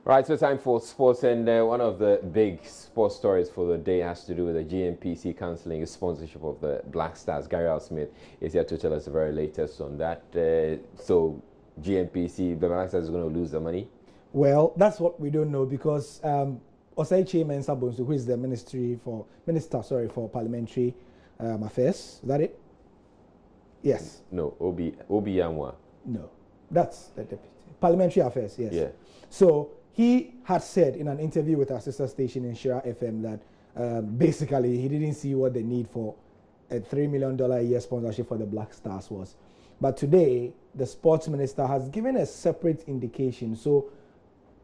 Right, so time for sports, and one of the big sports stories for the day has to do with the GNPC cancelling its sponsorship of the Black Stars. Gary Al Smith is here to tell us the very latest on that. So GNPC, the Black Stars is going to lose the money? Well, that's what we don't know because Osei Chairman Sabonsu, who is the minister for parliamentary affairs, is that it? Yes. No, Obi Yamwa. No, that's the deputy. Parliamentary affairs, yes. Yeah. So he had said in an interview with our sister station in Shira FM that basically he didn't see what the need for a $3 million a year sponsorship for the Black Stars was. But today, the sports minister has given a separate indication. So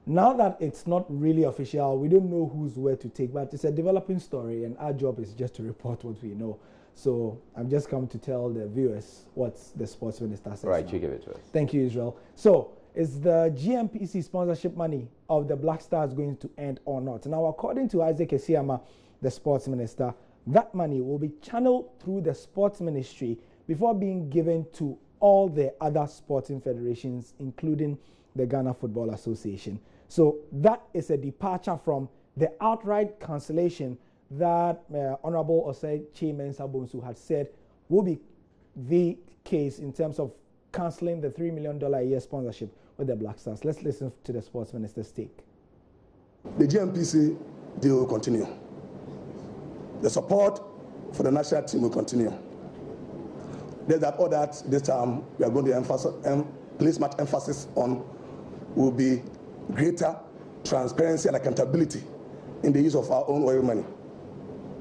now that it's not really official, we don't know who's where to take, but it's a developing story, and our job is just to report what we know. So I'm just come to tell the viewers what the sports minister says. Right, now. you give it to us. Thank you, Israel. So is the GNPC sponsorship money of the Black Stars going to end or not? Now, according to Isaac Esiama, the sports minister, that money will be channeled through the sports ministry before being given to all the other sporting federations, including the Ghana Football Association. So that is a departure from the outright cancellation that Honorable Osei Chairman Sabonsu had said will be the case in terms of cancelling the $3 million a year sponsorship with the Black Stars. Let's listen to the sports minister's take. The GNPC deal will continue. The support for the national team will continue. There's that all that this time we are going to place much emphasis on will be greater transparency and accountability in the use of our own oil money.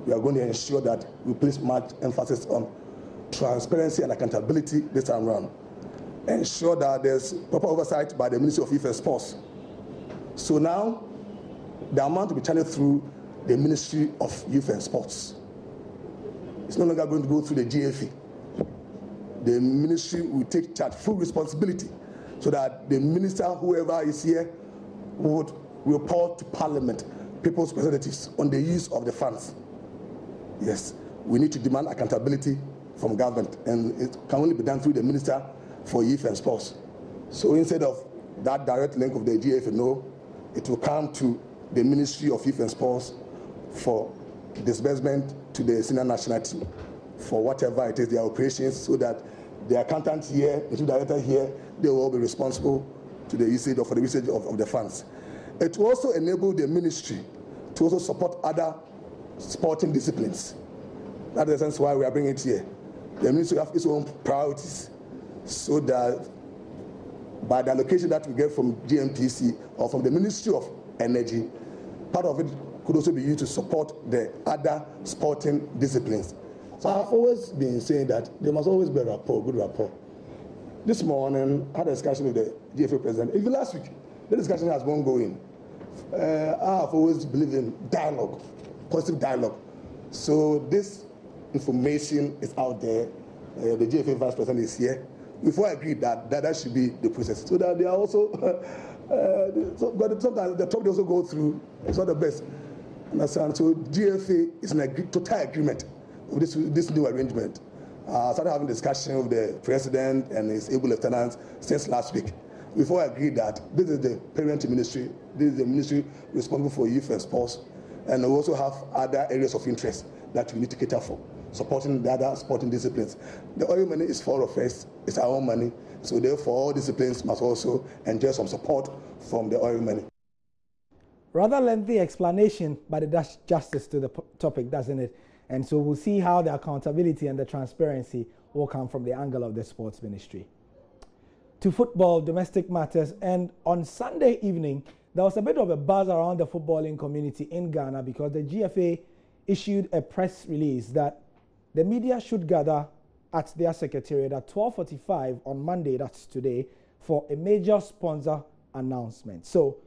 We are going to ensure that we place much emphasis on transparency and accountability this time around. Ensure that there's proper oversight by the Ministry of Youth and Sports. So now, the amount will be channeled through the Ministry of Youth and Sports. It's no longer going to go through the GFA. The ministry will take charge, full responsibility, so that the minister, whoever is here, would report to Parliament, people's representatives, on the use of the funds. Yes, we need to demand accountability from government, and it can only be done through the Minister for Youth and Sports. So instead of that direct link of the GFA, no, it will come to the Ministry of Youth and Sports for disbursement to the senior national team for whatever it is, their operations, so that the accountant here, the chief director here, they will all be responsible to the usage of the funds. It will also enable the ministry to also support other sporting disciplines. That's the sense why we are bringing it here. The ministry has its own priorities, so that by the allocation that we get from GNPC or from the Ministry of Energy, part of it could also be used to support the other sporting disciplines. So I've always been saying that there must always be a rapport, good rapport. This morning, I had a discussion with the GFA president. Even last week, the discussion has been going. I've always believed in dialogue, positive dialogue. So this information is out there. The GFA vice president is here. Before I agreed that should be the process, so that they are also. But sometimes the talk they also go through. It's not the best. Understand? So GFA is in total agreement with this new arrangement. I started having discussion with the president and his able lieutenants since last week. Before I agreed that this is the parent ministry, this is the ministry responsible for youth and sports, and we also have other areas of interest that we need to cater for, supporting the other sporting disciplines. The oil money is for all of us, it's our own money, so therefore all disciplines must also enjoy some support from the oil money. Rather lengthy explanation by the justice to the topic, doesn't it? And so we'll see how the accountability and the transparency will come from the angle of the sports ministry. To football, domestic matters, and on Sunday evening, there was a bit of a buzz around the footballing community in Ghana because the GFA issued a press release that the media should gather at their secretariat at 12:45 on Monday, that's today, for a major sponsor announcement. So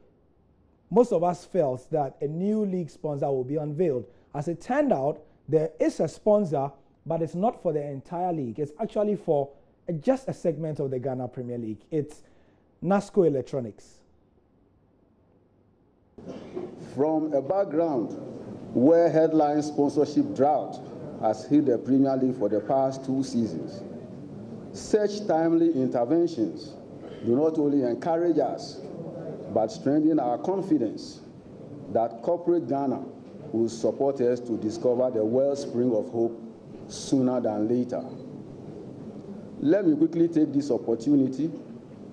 most of us felt that a new league sponsor will be unveiled. As it turned out, there is a sponsor, but it's not for the entire league. It's actually for just a segment of the Ghana Premier League. It's NASCO Electronics. From a background where headline sponsorship drought has hit the Premier League for the past 2 seasons, such timely interventions do not only encourage us, but strengthen our confidence that corporate Ghana will support us to discover the wellspring of hope sooner than later. Let me quickly take this opportunity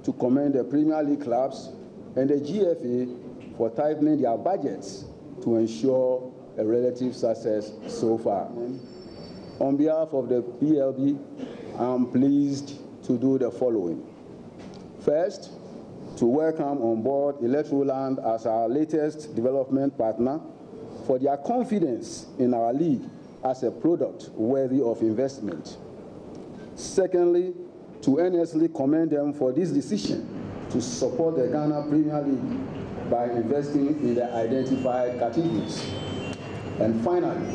to commend the Premier League clubs and the GFA for tightening their budgets to ensure a relative success so far. On behalf of the PLB, I am pleased to do the following. First, to welcome on board Electroland as our latest development partner for their confidence in our league as a product worthy of investment. Secondly, to earnestly commend them for this decision to support the Ghana Premier League by investing in the identified categories. And finally,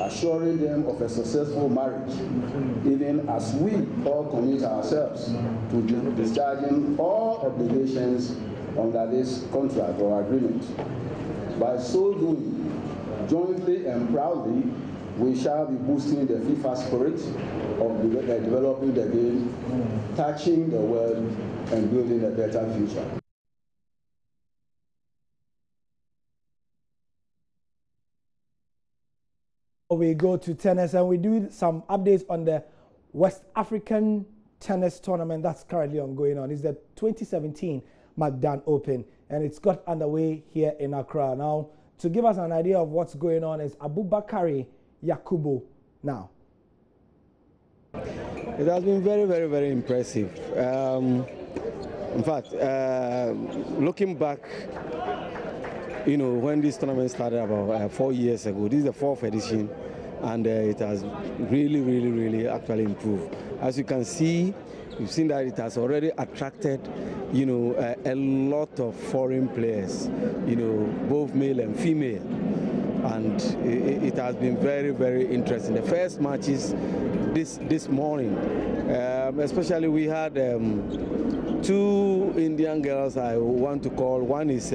assuring them of a successful marriage, even as we all commit ourselves to discharging all obligations under this contract or agreement. By so doing, jointly and proudly, we shall be boosting the FIFA spirit of developing the game, touching the world, and building a better future. We go to tennis and we do some updates on the West African tennis tournament that's currently ongoing on. It's the 2017 Magdan Open and it's got underway here in Accra. Now, to give us an idea of what's going on is Abubakari Yakubu now. It has been very, very, very impressive. In fact, looking back, you know, when this tournament started about 4 years ago, this is the 4th edition, and it has really, really, really actually improved. As you can see, you've seen that it has already attracted, you know, a lot of foreign players, you know, both male and female. And it has been very, very interesting. The first matches this morning, especially we had 2 Indian girls I want to call. One is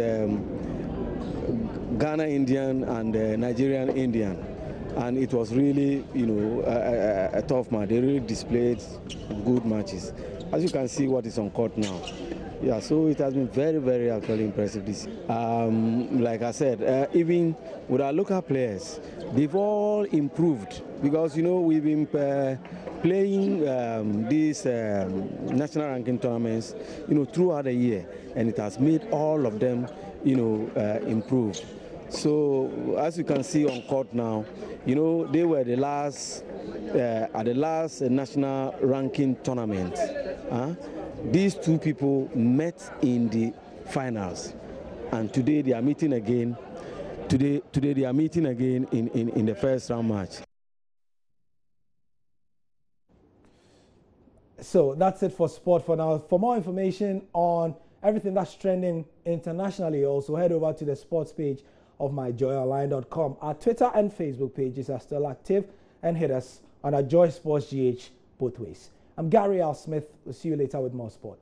Ghana Indian and Nigerian Indian, and it was really, you know, a tough match. They really displayed good matches. As you can see what is on court now. Yeah, so it has been very, very actually impressive this year. Like I said, even with our local players, they've all improved because, you know, we've been playing these national ranking tournaments, you know, throughout the year, and it has made all of them, you know, improve. So as you can see on court now, you know, they were the last at the last national ranking tournament. These 2 people met in the finals, and today they are meeting again. Today they are meeting again in the first round match. So that's it for sport for now. For more information on everything that's trending internationally, also head over to the sports page of myjoyonline.com. Our Twitter and Facebook pages are still active, and hit us on our Joy Sports GH both ways. I'm Gary Al Smith. We'll see you later with more sport.